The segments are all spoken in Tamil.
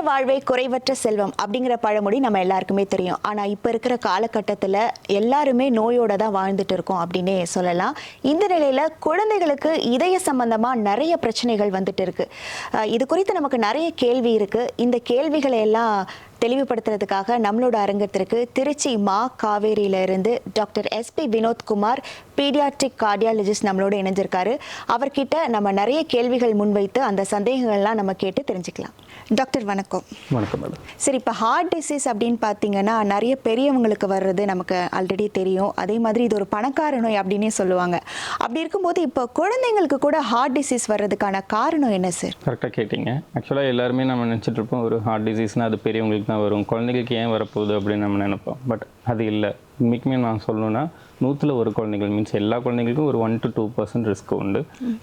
வாழ்வே குறைவற்ற செல்வம் அப்படிங்கிற பழமொழி நம்ம எல்லாருக்குமே தெரியும். ஆனால் இப்போ இருக்கிற காலகட்டத்தில் எல்லாருமே நோயோட தான் வாழ்ந்துட்டு இருக்கோம் அப்படின்னே சொல்லலாம். இந்த நிலையில் குழந்தைகளுக்கு இதய சம்பந்தமாக நிறைய பிரச்சனைகள் வந்துட்டு இருக்கு. இது குறித்து நமக்கு நிறைய கேள்வி இருக்கு. இந்த கேள்விகளை எல்லாம் தெளிவுபடுத்துறதுக்காக நம்மளோட அரங்கத்திற்கு திருச்சி மா காவேரியில இருந்து doctor SP Vinodkumar paediatric cardiologist நம்மளோட இணைஞ்சிருக்காரு. அவர்கிட்ட நம்ம நிறைய கேள்விகள் முன்வைத்து அந்த சந்தேகங்கள்லாம் நம்ம கேட்டு தெரிஞ்சுக்கலாம். டாக்டர் வணக்கம். வணக்கம் மேடம். சரி, இப்போ ஹார்ட் டிசீஸ் அப்படின்னு பார்த்தீங்கன்னா நிறைய பெரியவங்களுக்கு வர்றது நமக்கு ஆல்ரெடி தெரியும். அதே மாதிரி இது ஒரு பணக்கார நோய் அப்படின்னே சொல்லுவாங்க. அப்படி இருக்கும்போது இப்போ குழந்தைங்களுக்கு கூட ஹார்ட் டிசீஸ் வர்றதுக்கான காரணம் என்ன சார்? கரெக்டாக கேட்டிங்க. ஆக்சுவலாக எல்லாருமே நம்ம நினச்சிட்டு இருப்போம் ஒரு ஹார்ட் டிசீஸ்னால் அது பெரியவங்களுக்கு தான் வரும், குழந்தைங்களுக்கு ஏன் வரப்போகுது அப்படின்னு நம்ம நினைப்போம். பட் அது இல்லை. மிக்மே நான் சொல்லணும்னா 100ல் 1 குழந்தைகள் மீன்ஸ் எல்லா குழந்தைங்களுக்கும் ஒரு 1 to 2% ரிஸ்க் உண்டு.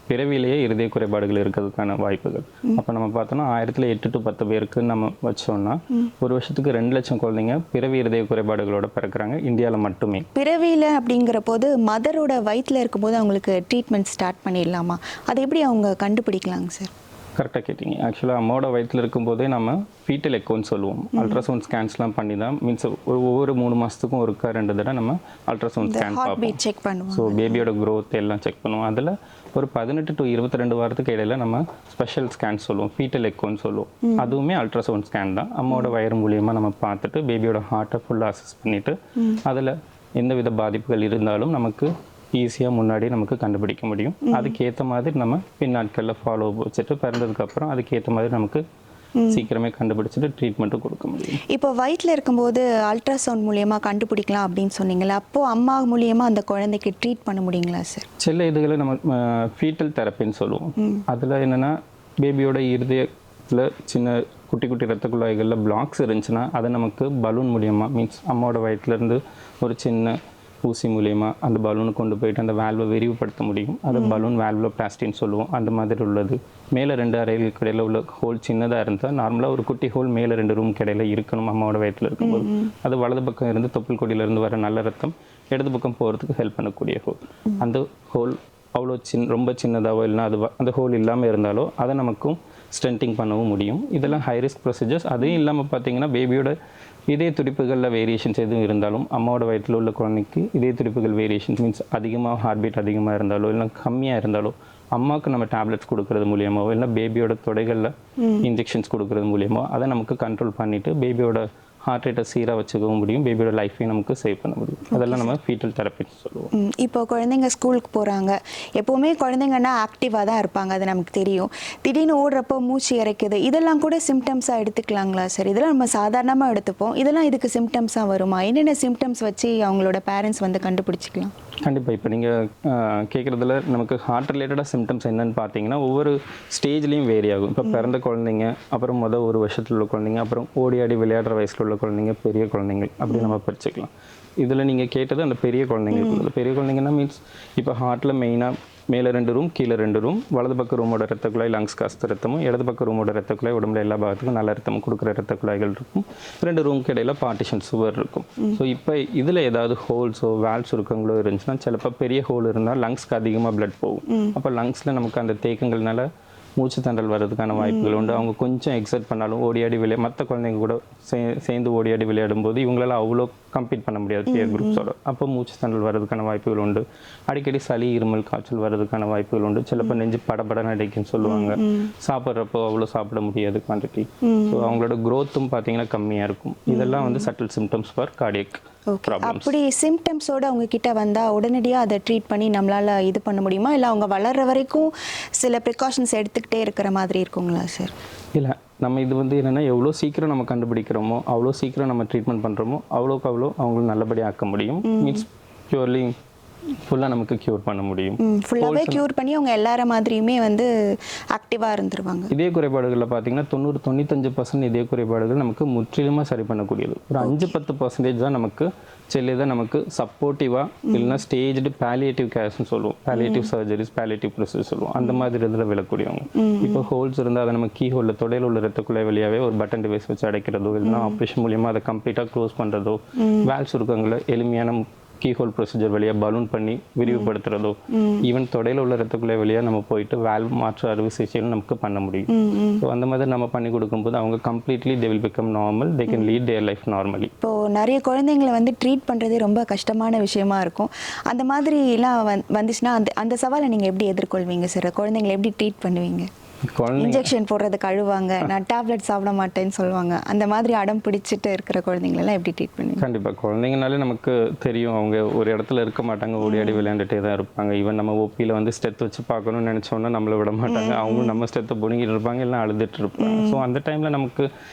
பிறவிலேயே இருதய குறைபாடுகள் இருக்கிறதுக்கான வாய்ப்புகள். அப்போ நம்ம பார்த்தோம்னா 1000ல் 8 to 10 பேருக்கு நம்ம வச்சோம்னா ஒரு வருஷத்துக்கு 2 லட்சம் குழந்தைங்க பிறவி இருதய குறைபாடுகளோட பிறக்கிறாங்க இந்தியாவில் மட்டுமே. பிறவியில் அப்படிங்கிற போது மதரோட வயிற்றில் இருக்கும்போது அவங்களுக்கு ட்ரீட்மெண்ட் ஸ்டார்ட் பண்ணிடலாமா? அதை எப்படி அவங்க கண்டுபிடிக்கலாங்க சார்? கரெக்டாக கேட்டிங்க. ஆக்சுவலாக அம்மாவோட வயிற்றில் இருக்கும்போதே நம்ம ஃபீட்டல் எக்கோன்னு சொல்லுவோம். அல்ட்ராசவுண்ட் ஸ்கேன்ஸ்லாம் பண்ணி தான் மீன்ஸ் ஒவ்வொரு 3 மாதத்துக்கும் ஒருக்கா 2 தடவை நம்ம அல்ட்ராசவுண்ட் ஸ்கேன் பார்ப்போம். செக் பண்ணுவோம். ஸோ பேபியோட க்ரோத் எல்லாம் செக் பண்ணுவோம். அதில் ஒரு 18 to 22 வாரத்துக்கு இடையில நம்ம ஸ்பெஷல் ஸ்கேன் சொல்லுவோம், ஃபீட்டல் எக்கோன்னு சொல்லுவோம். அதுவுமே அல்ட்ராசவுண்ட் ஸ்கேன் தான். அம்மாவோட வயிறு மூலியமாக நம்ம பார்த்துட்டு பேபியோட ஹார்ட்டை ஃபுல்லாக அசஸ் பண்ணிவிட்டு அதில் எந்தவித பாதிப்புகள் இருந்தாலும் நமக்கு ஈஸியாக முன்னாடி நமக்கு கண்டுபிடிக்க முடியும். அதுக்கேற்ற மாதிரி நம்ம பின்னாட்களில் ஃபாலோ வச்சுட்டு பிறந்ததுக்கப்புறம் அதுக்கேற்ற மாதிரி நமக்கு சீக்கிரமே கண்டுபிடிச்சிட்டு ட்ரீட்மெண்ட்டும் கொடுக்க முடியும். இப்போ வயிற்றில் இருக்கும்போது அல்ட்ராசவுண்ட் மூலியமாக கண்டுபிடிக்கலாம் அப்படின்னு சொன்னீங்களா? அப்போது அம்மா மூலியமாக அந்த குழந்தைக்கு ட்ரீட் பண்ண முடியுங்களா சார்? சில இதுகளை நம்ம ஃபீட்டல் தெரப்பின்னு சொல்லுவோம். அதில் என்னென்னா பேபியோட இருதயத்தில் சின்ன குட்டி குட்டி ரத்த குழாய்களில் பிளாக்ஸ் இருந்துச்சுன்னா அதை நமக்கு பலூன் மூலியமாக மீன்ஸ் அம்மாவோட வயிற்றுலேருந்து ஒரு சின்ன ஊசி மூலியமாக அந்த பலூனை கொண்டு போயிட்டு அந்த வேல்வை விரிவுபடுத்த முடியும். அதை பலூன் வேல்வோபிளாஸ்டின்னு சொல்லுவோம். அந்த மாதிரி உள்ளது. மேலே 2 அறைகளுக்கு இடையில உள்ள ஹோல் சின்னதாக இருந்தால் நார்மலாக ஒரு குட்டி ஹோல் மேலே 2 ரூமுக்கு இடையில இருக்கணும் அம்மாவோட வயிற்றில் இருக்கும்போது. அது வலது பக்கம் இருந்து தொப்புள் கொடியிலேருந்து வர நல்ல ரத்தம் இடது பக்கம் போகிறதுக்கு ஹெல்ப் பண்ணக்கூடிய ஹோல். அந்த ஹோல் அவ்வளோ ரொம்ப சின்னதாகவோ இல்லைனா அது அந்த ஹோல் இல்லாமல் இருந்தாலோ அதை நமக்கும் ஸ்டென்டிங் பண்ணவும் முடியும். இதெல்லாம் ஹை ரிஸ்க் ப்ரொசீஜர்ஸ். அதையும் இல்லாமல் பார்த்தீங்கன்னா பேபியோட இதய துடிப்புகளில் வேரியேஷன்ஸ் எதுவும் இருந்தாலும் அம்மாவோட வயிற்றில் உள்ள குழந்தைக்கு இதய துடிப்புகள் வேரியேஷன்ஸ் மீன்ஸ் அதிகமாக ஹார்ட் பீட் அதிகமாக இருந்தாலோ இல்லை கம்மியாக இருந்தாலோ அம்மாவுக்கு நம்ம டேப்லெட்ஸ் கொடுக்கறது மூலியமாவோ இல்லை பேபியோட தொடைகளில் இன்ஜெக்ஷன்ஸ் கொடுக்கறது மூலியமோ அதை நமக்கு கண்ட்ரோல் பண்ணிவிட்டு பேபியோட ஹார்ட் ரேட்டை சீராக வச்சுக்கவும் முடியும். பேபியோட லைஃப்பையும் நமக்கு சேவ் பண்ண முடியும். அதெல்லாம் நம்ம ஃபீட்டல் தெரப்பின்னு சொல்லுவோம். இப்போ குழந்தைங்க ஸ்கூலுக்கு போகிறாங்க. எப்போவுமே குழந்தைங்கன்னா ஆக்டிவாக தான் இருப்பாங்க, அது நமக்கு தெரியும். திடீர்னு ஓடுறப்போ மூச்சு இறைக்குது, இதெல்லாம் கூட சிம்டம்ஸாக எடுத்துக்கலாங்களா சார்? இதெல்லாம் நம்ம சாதாரணமாக எடுத்துப்போம், இதெல்லாம் இதுக்கு சிம்டம்ஸாக வருமா? என்னென்ன சிம்டம்ஸ் வச்சு அவங்களோட பேரண்ட்ஸ் வந்து கண்டுபிடிச்சிக்கலாம்? கண்டிப்பாக. இப்போ நீங்கள் கேட்குறதுல நமக்கு ஹார்ட் ரிலேட்டடாக சிம்டம்ஸ் என்னென்னு பார்த்தீங்கன்னா ஒவ்வொரு ஸ்டேஜ்லேயும் வேரி ஆகும். இப்போ பிறந்த குழந்தைங்க, அப்புறம் ஒரு வருஷத்தில் உள்ள குழந்தைங்க, அப்புறம் ஓடி ஆடி விளையாடுற வயசில் உள்ள குழந்தைங்க, பெரிய குழந்தைங்க அப்படி நம்ம பிரிச்சுக்கலாம். இதில் நீங்கள் கேட்டது அந்த பெரிய குழந்தைங்களுக்கு. பெரிய குழந்தைங்கன்னா மீன்ஸ் இப்போ ஹார்ட்டில் மெயினாக மேலே 2 ரூம் கீழே 2 ரூம், வலது பக்க ரூமோட ரத்த குழாய் லங்ஸ் காஸ்த ரத்தமும், இடது பக்க ரூமோட ரத்த குழாய் உடம்புல எல்லா பாகத்துக்கும் நல்ல ரத்தமும் கொடுக்குற ரத்த குழாய்கள் இருக்கும். 2 ரூமுக்கு இடையில பார்ட்டிஷன் சுவர் இருக்கும். ஸோ இப்போ இதில் ஏதாவது ஹோல்ஸோ வேல்ஸ் சுருக்கங்களோ இருந்துச்சுன்னா சிலப்போ பெரிய ஹோல் இருந்தால் லங்ஸ்க்கு அதிகமாக பிளட் போகும். அப்போ லங்ஸில் நமக்கு அந்த தேக்கங்கள்னால மூச்சு தண்டல் வர்றதுக்கான வாய்ப்புகள் உண்டு. அவங்க கொஞ்சம் எக்ஸர்ட் பண்ணாலும் ஓடியாடி மற்ற குழந்தைங்க கூட சேர்ந்து ஓடியாடி விளையாடும் போது இவங்களால அவ்வளோ கம்பீட் பண்ண முடியாது பியர் குரூப்ஸோட. அப்போ மூச்சு தண்டல் வர்றதுக்கான வாய்ப்புகள் உண்டு. அடிக்கடி சளி இருமல் காய்ச்சல் வர்றதுக்கான வாய்ப்புகள் உண்டு. சிலப்போ நெஞ்சு படபடன்னு அடிக்குன்னு சொல்லுவாங்க. சாப்பிட்றப்போ அவ்வளோ சாப்பிட முடியாது குவான்டிட்டி. ஸோ அவங்களோட க்ரோத்தும் பார்த்தீங்கன்னா கம்மியாக இருக்கும். இதெல்லாம் வந்து சட்டில் சிம்டம்ஸ் ஃபார் கார்டியக். அப்படி சிம்டம்ஸோட அவங்க கிட்ட வந்தால் உடனடியாக அதை ட்ரீட் பண்ணி நம்மளால் இது பண்ண முடியுமா? இல்லை அவங்க வளர்கிற வரைக்கும் சில ப்ரிகாஷன்ஸ் எடுத்துக்கிட்டே இருக்கிற மாதிரி இருக்குங்களா சார்? இல்லை, நம்ம இது வந்து என்னென்னா எவ்வளோ சீக்கிரம் நம்ம கண்டுபிடிக்கிறோமோ அவ்வளோ சீக்கிரம் நம்ம ட்ரீட்மெண்ட் பண்ணுறோமோ அவ்வளோக்கு அவ்வளோ அவங்களுக்கு நல்லபடியாக ஆக்க முடியும். மீன்ஸ் பியூர்லி ஃபுல்லாக நமக்கு க்யூர் பண்ண முடியும். ஃபுல்லாகவே க்யூர் பண்ணி அவங்க எல்லார மாதிரியுமே வந்து ஆக்டிவாக இருந்துருவாங்க. இதய குறைபாடுகளில் பார்த்தீங்கன்னா 90-95% இதய குறைபாடுகள் நமக்கு முற்றிலுமாக சரி பண்ணக்கூடியது. ஒரு 5-10% தான் நமக்கு சிலதை நமக்கு சப்போர்ட்டிவாக இல்லைன்னா ஸ்டேஜ்டு பேலியேட்டிவ் கேர்ஸ்ன்னு சொல்லுவோம். பேலியேட்டிவ் சர்ஜரிஸ், பேலியேட்டிவ் ப்ரொசஸ் சொல்லுவோம். அந்த மாதிரி இதில் விழக்கூடியவங்க. இப்போ ஹோல்ஸ் இருந்தால் அதை நம்ம கீ ஹோலில் தொடையில் உள்ள ரத்த குழாய் வழியாகவே ஒரு பட்டன் டிவைஸ் வச்சு அடைக்கிறதோ இல்லைன்னா ஆப்ரேஷன் மூலியமாக அதை கம்ப்ளீட்டாக க்ளோஸ் பண்ணுறதோ, வேல் சுருக்கங்களை எளிமையான கீஹோல் ப்ரொசீஜர் வழியாக பலூன் பண்ணி விரிவுபடுத்துறதோ ஈவன் தொடையில் உள்ள ரத்த குழாய் வழியாக நம்ம போயிட்டு வால்வ் மாற்று அறுவை சிகிச்சைகள் நமக்கு பண்ண முடியும். ஸோ அந்த மாதிரி நம்ம பண்ணி கொடுக்கும்போது அவங்க completely they will become normal, they can lead their life normally. இப்போது நிறைய குழந்தைங்களை வந்து ட்ரீட் பண்ணுறதே ரொம்ப கஷ்டமான விஷயமா இருக்கும். அந்த மாதிரிலாம் வந்துச்சுன்னா அந்த சவாலை நீங்கள் எப்படி எதிர்கொள்வீங்க சார்? குழந்தைங்களை எப்படி ட்ரீட் பண்ணுவீங்க? இன்ஜெக்ஷன் போடுறதுக்கு அழுவாங்க, நான் டேப்லெட் சாப்பிட மாட்டேன்னு சொல்லுவாங்க. அந்த மாதிரி அடம் பிடிச்சிட்டு இருக்கிற குழந்தைங்களெல்லாம் எப்படி ட்ரீட் பண்ணுவீங்க? கண்டிப்பாக குழந்தைங்கனாலே நமக்கு தெரியும், அவங்க ஒரு இடத்துல இருக்க மாட்டாங்க, ஓடியாடி விளையாண்டுட்டே தான் இருப்பாங்க. ஈவன் நம்ம ஓபியில் வந்து ஸ்டெத் வச்சு பார்க்கணும்னு நினச்சோன்னா நம்மளை விட மாட்டாங்க, அவங்களும் நம்ம ஸ்டெத்தை பிடுங்கிட்டு இருப்பாங்க, எல்லாம் அழுதுட்டு இருப்பாங்க. ஸோ அந்த டைமில் நமக்கு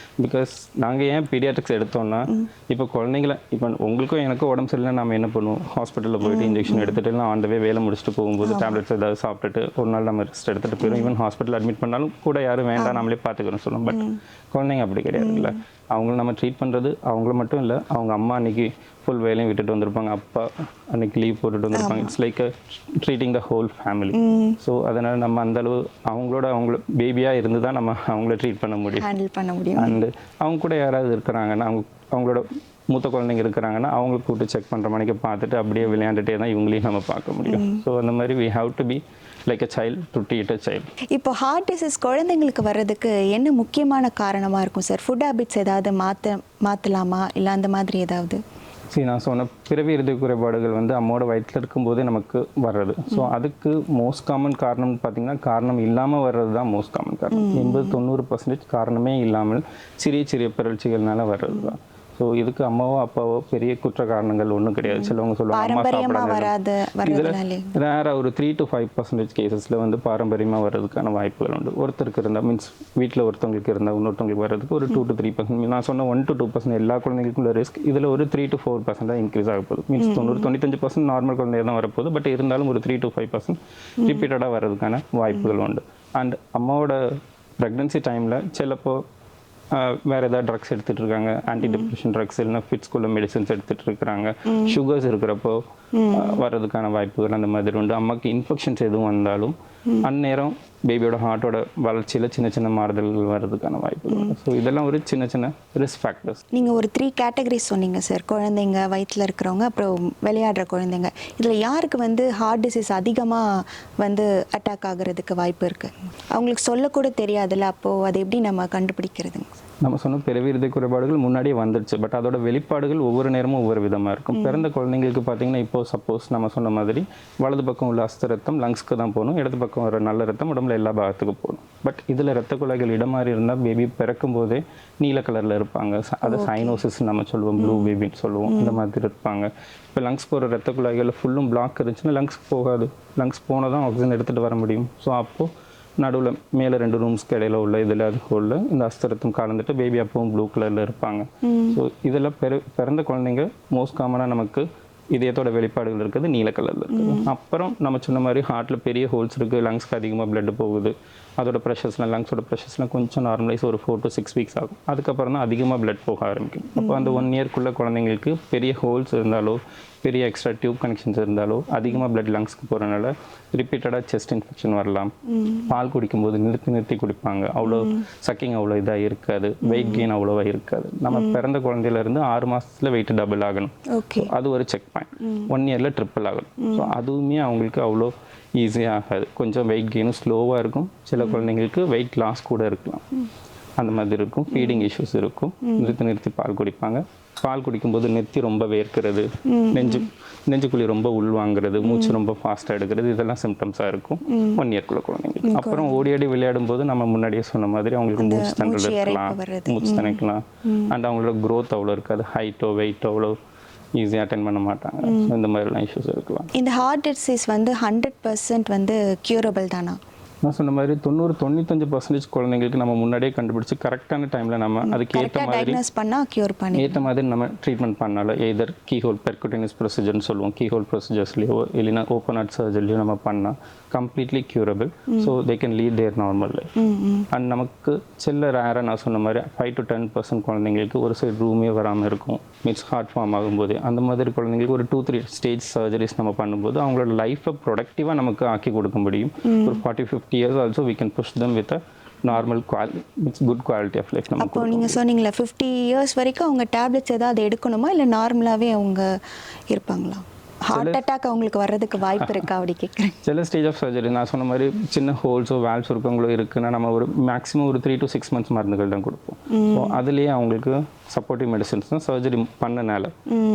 பிகாஸ் நாங்கள் ஏன் பீடியாட்ரிக்ஸ் எடுத்தோம்னா, இப்போ குழந்தைங்கள இப்போ உங்களுக்கும் எனக்கும் உடம்பு சரியில்லை, நம்ம என்ன பண்ணுவோம், ஹாஸ்பிட்டலில் போயிட்டு இன்ஜெக்ஷன் எடுத்துகிட்டு இல்லை ஆண்டவே வேலை முடிச்சுட்டு போகும்போது டேப்லெட்ஸ் ஏதாவது சாப்பிட்டுட்டு ஒரு நாள் நம்ம ரெஸ்ட் எடுத்துகிட்டு போயிடும். ஈவன் ஹாஸ்பிட்டல் அட்மிட் பண்ணாலும் கூட யாரும் வேண்டாம் நம்மளே பார்த்துக்கிறோம் சொல்லுவோம். பட் குழந்தைங்க அப்படி கிடையாது இல்லை, அவங்கள நம்ம ட்ரீட் பண்ணுறது அவங்கள மட்டும் இல்லை, அவங்க அம்மா அன்னைக்கு ஃபுல் வேலையும் விட்டுட்டு வந்திருப்பாங்க, அப்பா அன்னைக்கு லீவ் போட்டுட்டு வந்திருப்பாங்க. It's like treating the whole family. So அதனால் நம்ம அந்தளவு அவங்கள பேபியாக இருந்து தான் நம்ம அவங்கள ட்ரீட் பண்ண முடியும், ஹேண்டில் பண்ண முடியும். அண்டு அவங்க கூட யாராவது இருக்கிறாங்கன்னா, அவங்களோட மூத்த குழந்தைங்க இருக்கிறாங்கன்னா அவங்களுக்கு கூப்பிட்டு செக் பண்ணுற மணிக்கு பார்த்துட்டு அப்படியே விளையாண்டுட்டே தான் இவங்களையும் நம்ம பார்க்க முடியும். ஸோ அந்த மாதிரி we have to be like a child to treat a child. இப்போ ஹார்ட் டிசீஸ் குழந்தைங்களுக்கு வர்றதுக்கு என்ன முக்கியமான காரணமாக இருக்கும் சார்? ஃபுட் ஹேபிட்ஸ் ஏதாவது மாற்றலாமா இல்லை அந்த மாதிரி ஏதாவது? சரி, நான் சொன்ன பிறவி இருதய குறைபாடுகள் வந்து அம்மாவோட வயிற்றில் இருக்கும்போதே நமக்கு வர்றது. ஸோ அதுக்கு மோஸ்ட் காமன் காரணம்னு பார்த்தீங்கன்னா காரணம் இல்லாமல் வர்றது தான் மோஸ்ட் காமன் காரணம். 80-90% காரணமே இல்லாமல் சிறிய சிறிய பிறழ்ச்சிகள்னால வர்றது தான். ஸோ இதுக்கு அம்மாவோ அப்பாவோ பெரிய குற்ற காரணங்கள் ஒன்றும் கிடையாது. சிலவங்க சொல்லுவாங்க அம்மா சாப்பிடாது. இதில் வேற ஒரு 3 to 5% கேசஸில் வந்து பாரம்பரியமாக வர்றதுக்கான வாய்ப்புகள் உண்டு. ஒருத்தருக்கு இருந்தால் மீன்ஸ் வீட்டில் ஒருத்தவங்களுக்கு இருந்தால் இன்னொருத்தவங்களுக்கு வர்றதுக்கு ஒரு 2 to 3%. நான் சொன்ன 1 to 2% எல்லா குழந்தைங்களுக்கும் உள்ள ரிஸ்க் இதில் ஒரு 3 to 4% தான் இன்க்ரீஸ் ஆக போகுது. மீன்ஸ் 90-95% நார்மல் குழந்தைய தான் வரப்போகுது. பட் இருந்தாலும் ஒரு 3 to 5% ரிப்பீட்டடாக வர்றதுக்கான வாய்ப்புகள் உண்டு. அண்ட் அம்மாவோட ப்ரெக்னன்சி டைமில் சிலப்போ வேறு ஏதாவது ட்ரக்ஸ் எடுத்துகிட்டு இருக்காங்க, ஆன்டி டிப்ரெஷன் ட்ரக்ஸ் இல்லைன்னா ஃபிட்ஸ்குள்ள மெடிசன்ஸ் எடுத்துகிட்டு இருக்கிறாங்க, சுகர்ஸ் இருக்கிறப்போ வர்றதுக்கான வாய்ப்புகள் அந்த மாதிரி உண்டு. அம்மாவுக்கு இன்ஃபெக்ஷன்ஸ் எதுவும் வந்தாலும் அந்நேரம் பேபியோட ஹார்ட்டோட வளர்ச்சியில் சின்ன சின்ன மாறுதல்கள் வர்றதுக்கான வாய்ப்புகள். ஸோ இதெல்லாம் ஒரு சின்ன சின்ன ரிஸ்க் ஃபேக்டர்ஸ். நீங்கள் ஒரு 3 கேட்டகரிஸ் சொன்னீங்க சார், குழந்தைங்க, வயிற்றில் இருக்கிறவங்க, அப்புறம் விளையாடுற குழந்தைங்க. இதில் யாருக்கு வந்து ஹார்ட் டிசீஸ் அதிகமாக வந்து அட்டாக் ஆகிறதுக்கு வாய்ப்பு இருக்குது? அவங்களுக்கு சொல்லக்கூட தெரியாதுல்ல, அப்போது அதை எப்படி நம்ம கண்டுபிடிக்கிறதுங்க? நம்ம சொன்ன பிறவி இருதய குறைபாடுகள் முன்னாடியே வந்துடுச்சு. பட் அதோட வெளிப்பாடுகள் ஒவ்வொரு நேரமும் ஒவ்வொரு விதமாக இருக்கும். பிறந்த குழந்தைங்களுக்கு பார்த்தீங்கன்னா இப்போது சப்போஸ் நம்ம சொன்ன மாதிரி வலது பக்கம் உள்ள அஸ்த ரத்தம் லங்ஸ்க்கு தான் போகணும், இடது பக்கம் வர நல்ல ரத்தம் உடம்புல எல்லா பாகத்துக்கும் போகணும். பட் இதில் ரத்த குழாய்கள் இடமாறி இருந்தால் பேபி பிறக்கும் போதே நீல கலரில் இருப்பாங்க, அதை சைனோசிஸ் நம்ம சொல்லுவோம், ப்ளூ பேபின்னு சொல்லுவோம். இந்த மாதிரி இருப்பாங்க. இப்போ லங்ஸ் போகிற ரத்த குழாய்கள் ஃபுல்லும் பிளாக் இருந்துச்சுன்னா லங்ஸ்க்கு போகாது, லங்ஸ் போனால் தான் ஆக்சிஜன் எடுத்துகிட்டு வர முடியும். ஸோ அப்போது நடுவில் மேலே 2 ரூம்ஸ்க்கு இடையில உள்ள இதில் அது உள்ள இந்த அஸ்தரத்தம் கலந்துட்டு பேபி அப்பவும் ப்ளூ கலரில் இருப்பாங்க. ஸோ இதெல்லாம் பிறந்த குழந்தைங்க மோஸ்ட் காமனாக நமக்கு இதயத்தோட வெளிப்பாடுகள் இருக்குது நீல கலரில் இருக்குது. அப்புறம் நம்ம சொன்ன மாதிரி ஹார்ட்டில் பெரிய ஹோல்ஸ் இருக்குது, லங்ஸ்க்கு அதிகமாக பிளட் போகுது, அதோட ப்ரெஷர்ஸ்லாம் லங்ஸோட ப்ரெஷர்ஸ்லாம் கொஞ்சம் நார்மலைஸ் ஒரு 4 to 6 வீக்ஸ் ஆகும். அதுக்கப்புறம் தான் அதிகமாக பிளட் போக ஆரம்பிக்கும். அப்போ அந்த 1 இயர்க்குள்ளே குழந்தைங்களுக்கு பெரிய ஹோல்ஸ் இருந்தாலோ பெரிய எக்ஸ்ட்ரா டியூப் கனெக்ஷன்ஸ் இருந்தாலோ அதிகமாக பிளட் லங்ஸ்க்கு போகிறனால ரிப்பீட்டடாக செஸ்ட் இன்ஃபெக்ஷன் வரலாம். பால் குடிக்கும்போது நிறுத்தி குடிப்பாங்க, அவ்வளோ சக்கிங் அவ்வளோ இதாக இருக்காது, வெயிட் கெயின் அவ்வளோவா இருக்காது. நம்ம பிறந்த குழந்தையிலேருந்து 6 மாதத்தில் வெயிட் டபுள் ஆகணும், அது ஒரு செக் பாயிண்ட். 1 இயரில் ட்ரிப்பிள் ஆகணும். ஸோ அதுவுமே அவங்களுக்கு அவ்வளோ ஈஸியாக ஆகாது. கொஞ்சம் வெயிட் கெயினும் ஸ்லோவாக இருக்கும். சில குழந்தைங்களுக்கு வெயிட் லாஸ் கூட இருக்கலாம், அந்த மாதிரி இருக்கும். ஃபீடிங் இஷ்யூஸ் இருக்கும், நிறுத்தி பால் குடிப்பாங்க. பால் குடிக்கும்போது நெத்தி ரொம்ப வேர்க்கிறது, நெஞ்சுக்குழி ரொம்ப உள்வாங்கிறது, மூச்சு ரொம்ப ஃபாஸ்ட்டாக எடுக்கிறது, இதெல்லாம் சிம்டம்ஸாக இருக்கும் 1 இயர்க்குள்ள குழந்தைங்களுக்கு. அப்புறம் ஓடியாடி விளையாடும் போது நம்ம முன்னாடியே சொன்ன மாதிரி அவங்களுக்கு மூச்சு திணறலாம், அண்ட் அவங்களோட க்ரோத் அவ்வளோ இருக்காது, ஹைட்டோ வெயிட்டோ அவ்வளோ ஈஸியாக அட்டென்ட் பண்ண மாட்டாங்க. இந்த மாதிரிலாம் இஷ்யூஸ் இருக்கலாம். இந்த ஹார்ட் டிசீஸ் வந்து 100% வந்து க்யூரபிள் தானா? நான் சொன்ன மாதிரி 90-95% குழந்தைங்களுக்கு நம்ம முன்னாடியே கண்டுபிடிச்சி கரெக்டான டைமில் நம்ம அதுக்கு ஏற்ற மாதிரி நம்ம ட்ரீட்மெண்ட் பண்ணாலும் எதர் கீஹோல் பெர்குட்டேனியஸ் ப்ரொசீஜர்னு சொல்லுவோம், கீஹோல் ப்ரொசீஜர்ஸ்லையோ இல்லைன்னா ஓப்பன் ஹார்ட் சர்ஜரிலையோ நம்ம பண்ணால் completely curable. So they can lead their normal life. And நமக்கு சில ரேராக நான் சொன்ன மாதிரி 5 to 10% குழந்தைங்களுக்கு ஒரு சைடு ரூமே வராமல் இருக்கும், மீன்ஸ் ஹார்ட் ஃபார்ம் ஆகும்போது. அந்த மாதிரி குழந்தைங்களுக்கு ஒரு 2-3 ஸ்டேஜ் சர்ஜரிஸ் நம்ம பண்ணும்போது அவங்களோட லைஃப்பை ப்ரொடக்டிவாக நமக்கு ஆக்கி கொடுக்க முடியும். ஒரு 40-50 years also we can push them with a normal good quality of life. அப்போ நீங்கள் சொன்னீங்களா 50 years வரைக்கும் அவங்க டேப்லெட்ஸ் ஏதாவது எடுக்கணுமா இல்லை நார்மலாகவே அவங்க இருப்பாங்களா? ஹார்ட் அட்டாக் அவங்களுக்கு வர்றதுக்கு வாய்ப்பு இருக்கா அப்படி கேட்குறேன். சில ஸ்டேஜ் ஆஃப் சர்ஜரி நான் சொன்ன மாதிரி சின்ன ஹோல்ஸோ வேல்ஸ் இருக்கவங்களோ இருக்குன்னா நம்ம ஒரு மேக்ஸிமம் ஒரு 3 to 6 months மருந்துகள் தான் கொடுப்போம். ஸோ அதுலேயே அவங்களுக்கு சப்போர்ட்டிவ் மெடிசன்ஸ் தான் சர்ஜரி பண்ணனால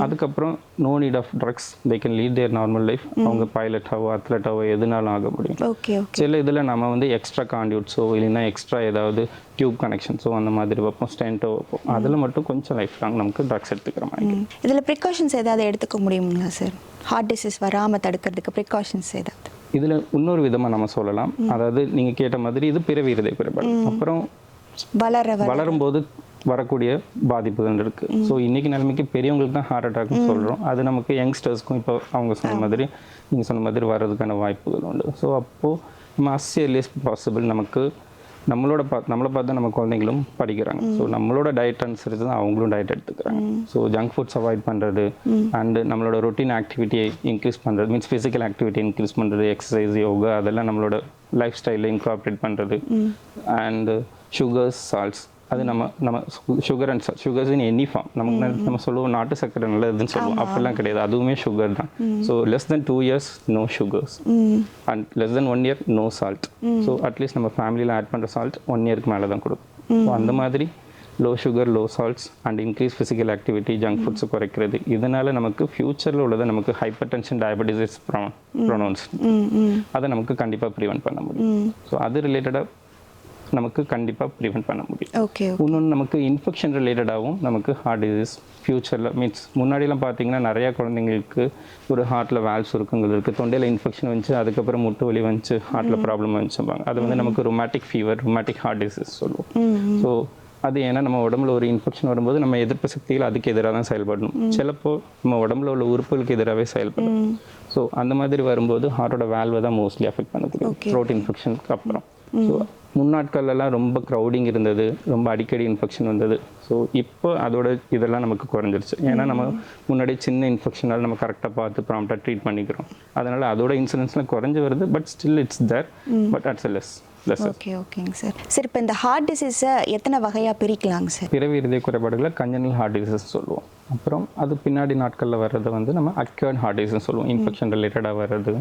அதுக்கப்புறம் no need of drugs they can lead their normal life. அவங்க பைலட்டாவோ அத்லட்டாவோ எதுனாலும் ஆக முடியும். ஓகே சில இதில் நம்ம வந்து எக்ஸ்ட்ரா காண்டியூட்ஸோ இல்லைன்னா எக்ஸ்ட்ரா ஏதாவது டியூப் கனெக்ஷன்ஸோ அந்த மாதிரி வைப்போம், ஸ்டென்ட்டோ வைப்போம். அதில் மட்டும் கொஞ்சம் லைஃப் லாங் நமக்கு ட்ரக்ஸ் எடுத்துக்கிற மாதிரி. இதில் ப்ரிகாஷன்ஸ் ஏதாவது எடுத்துக்க முடியுங்களா சார்? ஹார்ட் டிசீஸ் வராமல் தடுக்கிறதுக்கு ப்ரிகாஷன்ஸ் ஏதாவது? இதில் இன்னொரு விதமாக நம்ம சொல்லலாம். அதாவது நீங்கள் கேட்ட மாதிரி இது பிறவி இருதய குறைபாடு. அப்புறம் வளரும்போது வரக்கூடிய பாதிப்புகள் இருக்குது. ஸோ இன்றைக்கி நிலைமைக்கு பெரியவங்களுக்கு தான் ஹார்ட் அட்டாக்னு சொல்கிறோம். அது நமக்கு யங்ஸ்டர்ஸ்க்கும் இப்போ அவங்க சொன்ன மாதிரி நீங்கள் சொன்ன மாதிரி வர்றதுக்கான வாய்ப்புகள் உண்டு. ஸோ அப்போது நம்ம as early as possible நமக்கு நம்மளை பார்த்து நம்ம குழந்தைங்களும் படிக்கிறாங்க. ஸோ நம்மளோட டயட் அனுசரித்து தான் அவங்களும் டயட் எடுத்துக்கிறாங்க. ஸோ ஜங்க் ஃபுட்ஸ் அவாய்ட் பண்ணுறது அண்டு நம்மளோட ரொட்டீன் ஆக்டிவிட்டியை இன்க்ரீஸ் பண்ணுறது, மீன்ஸ் ஃபிசிக்கல் ஆக்டிவிட்டி இன்க்ரீஸ் பண்ணுறது, எக்ஸசைஸ், யோகா அதெல்லாம் நம்மளோட லைஃப் ஸ்டைலில் இன்கார்பரேட் பண்ணுறது. அண்டு சுகர்ஸ், சால்ட்ஸ் அது நம்ம sugar and sugars in any form நம்ம சொல்லுவோம் நாட்டு சக்கரை நல்லதுன்னு சொல்லுவோம். அப்படிலாம் கிடையாது, அதுவுமே சுகர் தான். So less than 2 years no sugars and less than 1 year no salt. So at least நம்ம ஃபேமிலியில் ஆட் பண்ணுற சால்ட் 1 yearக்கு மேலே தான் கொடுக்கும். ஸோ அந்த மாதிரி low sugar, low salts and increase physical activity, junk foods குறைக்கிறது. இதனால நமக்கு ஃபியூச்சரில் உள்ளதை நமக்கு hyper tension, diabetes is pronounce, அதை நமக்கு கண்டிப்பாக ப்ரிவென்ட் பண்ண முடியும். ஸோ அது ரிலேட்டடாக நமக்கு கண்டிப்பாக ப்ரிவென்ட் பண்ண முடியும். இன்னொன்று நமக்கு இன்ஃபெக்ஷன் ரிலேட்டடாகவும் நமக்கு ஹார்ட் டிசீஸ் ஃப்யூச்சரில் மீன்ஸ் முன்னாடிலாம் பார்த்தீங்கன்னா நிறையா குழந்தைங்களுக்கு ஒரு ஹார்ட்டில் வேல்ஸ் இருக்குங்கிறது இருக்குது, தொண்டையில் இன்ஃபெக்ஷன் வந்துச்சு, அதுக்கப்புறம் முட்டு வலி வந்துச்சு, ஹார்ட்டில் ப்ராப்ளம் வந்துச்சுப்பாங்க. அது வந்து நமக்கு ரொமாட்டிக் ஃபீவர், ரொமாட்டிக் ஹார்ட் டிசீஸ் சொல்லுவோம். ஸோ அது ஏன்னா நம்ம உடம்புல ஒரு இன்ஃபெக்ஷன் வரும்போது நம்ம எதிர்ப்பு சக்திகள் அதுக்கு எதிராக தான் செயல்படணும். சிலப்போ நம்ம உடம்புல உள்ள உறுப்புகளுக்கு எதிராகவே செயல்படும். ஸோ அந்த மாதிரி வரும்போது ஹார்ட்டோட வேல்வை தான் மோஸ்ட்லி அஃபெக்ட் பண்ணக்கூடிய த்ரோட் இன்ஃபெக்ஷனுக்கு அப்புறம். ஸோ முன்னாட்கள்லாம் ரொம்ப க்ரௌடிங் இருந்தது, ரொம்ப அடிக்கடி இன்ஃபெக்ஷன் வந்தது. ஸோ இப்போ அதோட இதெல்லாம் நமக்கு குறைஞ்சிருச்சு. ஏன்னா நம்ம முன்னாடி சின்ன இன்ஃபெக்ஷனால் நம்ம கரெக்டாக பார்த்து ப்ராம்ப்டாக ட்ரீட் பண்ணிக்கிறோம். அதனால் அதோட இன்சிடென்ட்ஸ்லாம் குறைஞ்சி வருது. But still it's there, but it's less. ஓகேங்க சார். சார் இப்போ இந்த ஹார்ட் டிசீஸை எத்தனை வகையாக பிரிக்கலாங்க சார்? பிறவி இருதய குறைபாடுகளை கன்ஜெனல் ஹார்ட் டிசீஸ் சொல்லுவோம். அப்புறம் அது பின்னாடி நாட்களில் வர்றது வந்து நம்ம அக்யூர்ட் ஹார்ட் டிசீஸ் சொல்லுவோம். இன்ஃபெக்ஷன் ரிலேட்டடாக வர்றது,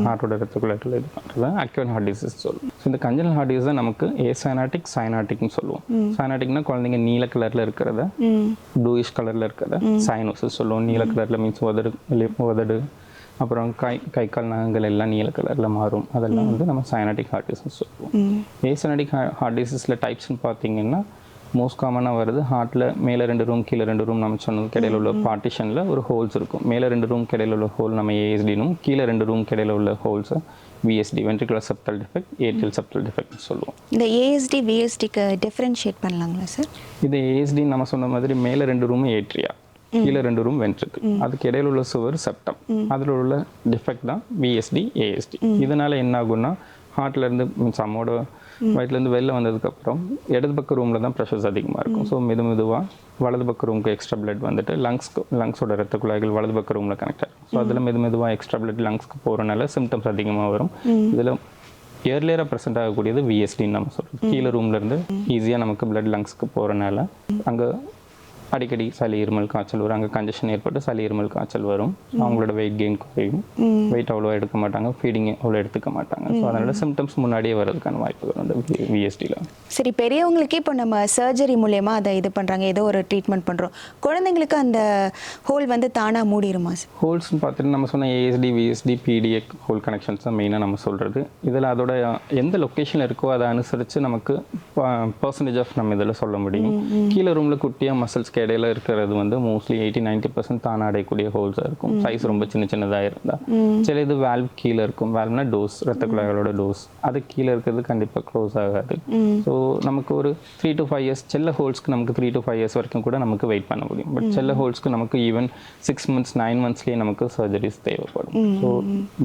ஹார்ட்டோட ரத்தக்குழாய்கள் இது பண்ணுறது அக்யூர்ட் ஹார்ட் டிசீஸ் சொல்லுவோம். ஸோ இந்த கன்ஜெனல் ஹார்ட் டிசீஸ் தான் நமக்கு ஏசைனாட்டிக், சைனாட்டிக்னு சொல்லுவோம். சைனாட்டிக்னா குழந்தைங்க நீல கலரில் இருக்கிறத, ப்ளூயிஷ் கலரில் இருக்கிறத சைனோசிஸ் சொல்லுவோம். நீல கலரில் மீன்ஸ் உதடு அப்புறம் கை கால் நகங்கள் எல்லாம் நீல கலரில் மாறும். அதெல்லாம் வந்து நம்ம சைனாட்டிக் ஹார்ட் டிசீஸ் சொல்லுவோம். ஏசைனாட்டிக் ஹார்ட் டிசீஸில் டைப்ஸ்னு பார்த்தீங்கன்னா மோஸ்ட் காமனாக வருது ஹார்ட்டில் மேலே 2 ரூம் கீழே 2 ரூம் நம்ம சொன்னதுக்கு இடையில உள்ள பார்ட்டிஷனில் ஒரு ஹோல்ஸ் இருக்கும். மேலே 2 ரூம் இடையில உள்ள ஹோல் நம்ம ஏஎஸ்டினும், கீழே 2 ரூம் இடையில உள்ள ஹோல்ஸை VSD, ventricular septal defect, atrial septal defect சொல்லுவோம். இந்த ஏஎஸ்டி விஎஸ்டிக்கு டிஃப்ரென்ஷியேட் பண்ணலாங்களா சார்? இது ஏஎஸ்டி நம்ம சொன்ன மாதிரி மேலே 2 ரூம் ஏட்ரியா, கீழே 2 ரூம் வென்ட்ரிக்கிள், அதுக்கு இடையில உள்ள சுவர் செப்டம், அதில் உள்ள டிஃபெக்ட் தான் விஎஸ்டி, ஏஎஸ்டி. இதனால என்ன ஆகும்னா ஹார்ட்ல இருந்து மீன்ஸ் அம்மோட வயிற்றுலேருந்து வெளில வந்ததுக்கப்புறம் இடது பக்க ரூமில் தான் ப்ரெஷர்ஸ் அதிகமாக இருக்கும். ஸோ மெதுவாக வலது பக்க ரூமுக்கு எக்ஸ்ட்ரா பிளட் வந்துட்டு லங்ஸோட ரத்த குழாய்கள் வலது பக்க ரூமில் கனெக்ட் ஆகும். ஸோ அதில் மெதுவாக எக்ஸ்ட்ரா பிளட் லங்ஸ்க்கு போகிறனால சிம்டம்ஸ் அதிகமாக வரும். இதில் ஏர்லியராக ப்ரெசென்ட் ஆகக்கூடியது விஎஸ்டின்னு நம்ம சொல்கிறோம். கீழே ரூம்லேருந்து ஈஸியாக நமக்கு பிளட் லங்ஸ்க்கு போகிறனால அங்கே அடிக்கடி சளி, இருமல், காய்ச்சல் வரும். அங்கே கன்ஜெஷன் ஏற்பட்டு சளி, இருமல், காய்ச்சல் வரும். அவங்களோட வெயிட் கெயின் குறையும், வெயிட் அவ்வளோ எடுக்க மாட்டாங்க, ஃபீடிங் அவ்வளோ எடுத்துக்க மாட்டாங்க. ஸோ அதனால சிம்டம்ஸ் முன்னாடியே வர்றதுக்கான வாய்ப்புகள் உண்டு விஎஸ்டியில். சரி, பெரியவங்களுக்கே இப்போ நம்ம சர்ஜரி மூலயமா அதை இது பண்ணுறாங்க, ஏதோ ஒரு ட்ரீட்மெண்ட் பண்ணுறோம். குழந்தைங்களுக்கு அந்த ஹோல் வந்து தானாக மூடிடுமா சார்? ஹோல்ஸ்னு பார்த்துட்டு நம்ம சொன்ன AST, VST, PTA whole connections தான் மெயினாக நம்ம சொல்கிறது. இதில் அதோட எந்த லொக்கேஷனில் இருக்கோ அதை அனுசரித்து நமக்கு பர்சன்டேஜ் ஆஃப் நம்ம இதில் சொல்ல முடியும். கீழே ரூமில் குட்டியாக மசில்ஸ்க்கு இடையில இருக்கிறது வந்து மோஸ்ட்லி 80-90% தானாக அடையக்கூடிய ஹோல்ஸாக இருக்கும். சைஸ் ரொம்ப சின்னதாக இருந்தால். சில இது வேல்வ் கீழே இருக்கும். வேல்வ்னா டோஸ், ரத்த குழாய்களோட டோஸ், அது கீழே இருக்கிறது கண்டிப்பாக க்ளோஸ் ஆகாது. ஸோ நமக்கு ஒரு 3 to 5 years, செல்ல ஹோல்ஸ்க்கு நமக்கு 3 to 5 years வரைக்கும் கூட நமக்கு வெயிட் பண்ண முடியும். பட் செல்ல ஹோல்ஸ்க்கு நமக்கு ஈவன் 6 months 9 monthsலேயே நமக்கு சர்ஜரிஸ் தேவைப்படும். ஸோ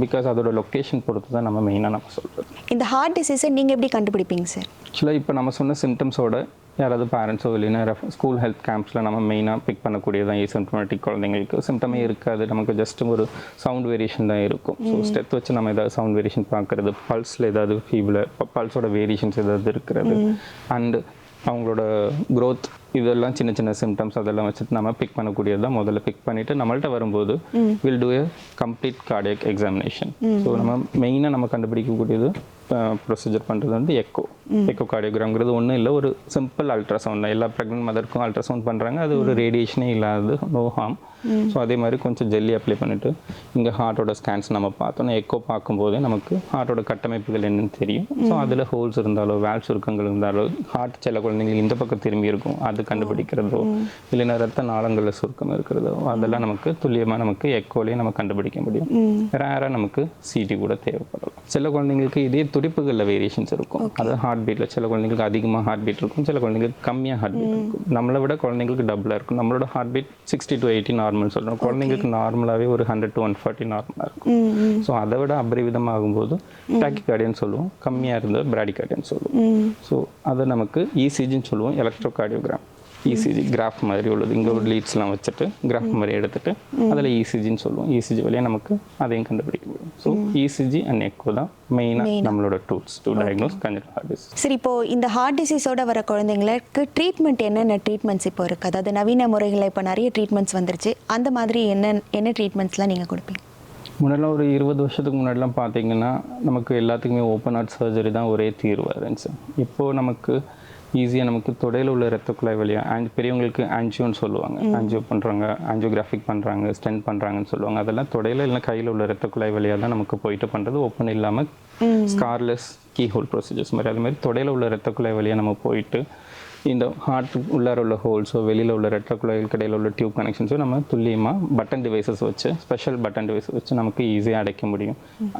பிகாஸ் அதோட லொக்கேஷன் பொறுத்து தான் நம்ம மெயினாக நம்ம சொல்கிறது. இந்த ஹார்ட் டிசீஸை நீங்கள் எப்படி கண்டுபிடிப்பீங்க சார்? ஆக்சுவலாக இப்போ நம்ம சொன்ன சிம்டம்ஸோட யாராவது பேரண்ட்ஸோ இல்லைன்னா ஸ்கூல் ஹெல்த் கேம்ப்ஸில் நம்ம மெயினாக பிக் பண்ணக்கூடியதான் ஏசிம்ப்டமேட்டிக் குழந்தைங்களுக்கு. சிம்டமே இருக்காது, நமக்கு ஜஸ்ட் ஒரு சவுண்ட் வேரியேஷன் தான் இருக்கும். ஸோ ஸ்டெப் வச்சு நம்ம ஏதாவது சவுண்ட் வேரியேஷன் பார்க்குறது, பல்ஸில் ஏதாவது ஃபீவில் பல்ஸோட வேரியேஷன்ஸ் ஏதாவது இருக்கிறது, அண்ட் அவங்களோட க்ரோத் இதெல்லாம் சின்ன சின்ன சிம்டம்ஸ் அதெல்லாம் வச்சுட்டு நம்ம பிக் பண்ணக்கூடியது தான். முதல்ல பிக் பண்ணிவிட்டு நம்மள்ட்ட வரும்போது will do a complete cardiac examination. So நம்ம மெயினாக நம்ம கண்டுபிடிக்கக்கூடியது ப்ரொசீஜர் பண்ணுறது வந்து எக்கோ கார்டியோகிராம்ங்கிறது ஒன்றும் இல்லை, ஒரு சிம்பிள் அல்ட்ராசவுண்ட் தான். எல்லா ப்ரெக்னென்ட் மதருக்கும் அல்ட்ராசவுண்ட் பண்ணுறாங்க, அது ஒரு ரேடியேஷனே இல்லாதது, நோ ஹார்ம். ஸோ அதே மாதிரி கொஞ்சம் ஜெல்லி அப்ளை பண்ணிவிட்டு இங்கே ஹார்ட்டோட ஸ்கேன்ஸ் நம்ம பார்த்தோன்னா எக்கோ பார்க்கும்போதே நமக்கு ஹார்ட்டோட கட்டமைப்புகள் என்னென்னு தெரியும். ஸோ அதில் ஹோல்ஸ் இருந்தாலோ வேல் சுருக்கங்கள் இருந்தாலோ ஹார்ட் சில குழந்தைங்களுக்கு இந்த பக்கம் திரும்பி இருக்கும், அது கண்டுபிடிக்கிறதோ இல்லைன்னா ரத்த நாளங்களில் சுருக்கம் இருக்கிறதோ அதெல்லாம் நமக்கு துல்லியமாக நமக்கு எக்கோலேயே நம்ம கண்டுபிடிக்க முடியும். ரேராக நமக்கு சிடி கூட தேவைப்படலாம். சில குழந்தைங்களுக்கு இதே துடிப்புகளில் வேரியேஷன்ஸ் இருக்கும். அது ஹார்ட் பீட்டில் சில குழந்தைங்களுக்கு அதிகமாக ஹார்ட் பீட் இருக்கும், சில குழந்தைங்களுக்கு கம்மியாக ஹார்ட் பீட் இருக்கும். நம்மளை விட குழந்தைங்களுக்கு டபுளாக இருக்கும். நம்மளோட ஹார்ட் பீட் 60 to 80 நார்மல் சொல்கிறோம், குழந்தைங்களுக்கு நார்மலாகவே ஒரு 100 to 140 நார்மலாக இருக்கும். ஸோ அதை விட அபரிவிதம் ஆகும்போது டாக்கிகார்டியன்னு சொல்லுவோம், கம்மியாக இருந்தால் பிராடிகார்டியன்னு சொல்லுவோம். ஸோ அதை நமக்கு இசிஜின்னு சொல்லுவோம், எலக்ட்ரோ கார்டியோகிராம். இசிஜி கிராஃப் மாதிரி உள்ளது, இங்கே ஒரு லீட்ஸ்லாம் வச்சுட்டு கிராஃப் மாதிரி எடுத்துட்டு அதில் இசிஜின்னு சொல்லுவோம். இசிஜி வழியாக நமக்கு அதையும் கண்டுபிடிக்க முடியும். ஸோ இசிஜி அண்ட் எக்கோ தான் மெயினாக நம்மளோட tools to diagnose congenital heart disease. சரி, இப்போ இந்த ஹார்ட் டிசீஸோட வர குழந்தைங்களுக்கு ட்ரீட்மெண்ட் என்னென்ன ட்ரீட்மெண்ட்ஸ் இப்போ இருக்குது? அதாவது நவீன முறைகளில் இப்போ நிறைய ட்ரீட்மெண்ட்ஸ் வந்துருச்சு, அந்த மாதிரி என்ன ட்ரீட்மெண்ட்ஸ்லாம் நீங்கள் கொடுப்பீங்க? முன்னெல்லாம் ஒரு 20 வருஷத்துக்கு முன்னாடிலாம் பார்த்தீங்கன்னா நமக்கு எல்லாத்துக்குமே ஓப்பன் ஹார்ட் சர்ஜரி தான் ஒரே தீர்வாக இருந்துச்சு. இப்போது நமக்கு ஈஸியாக நமக்கு தொடையில் உள்ள ரத்த குழாய் வழியாக பெரியவங்களுக்கு ஆன்ஜியோன்னு சொல்லுவாங்க, ஆன்ஜியோ பண்ணுறாங்க, ஆன்ஜியோகிராஃபிக் பண்ணுறாங்க, ஸ்டென்ட் பண்ணுறாங்கன்னு சொல்லுவாங்க. அதெல்லாம் தொடையில் இல்லை கையில் உள்ள ரத்த குழாய் வழியாக தான் நமக்கு போயிட்டு பண்ணுறது. ஓப்பன் இல்லாமல் ஸ்கார்லெஸ் கீஹோல் ப்ரொசீஜர்ஸ் மாதிரி அது மாதிரி தொடையில் உள்ள ரத்த குழாய் வழியாக நம்ம போயிட்டு இந்த ஹார்ட் உள்ளார உள்ள ஹோல்ஸோ வெளியில் உள்ள ரத்த குழாய்கள் இடையில் உள்ள டியூப் கனெக்ஷன்ஸோ நம்ம துல்லியமாக பட்டன் டிவைசஸ் வச்சு ஸ்பெஷல் பட்டன் டிவைஸ் வச்சு நமக்கு ஈஸியாக அடைக்க முடியும்.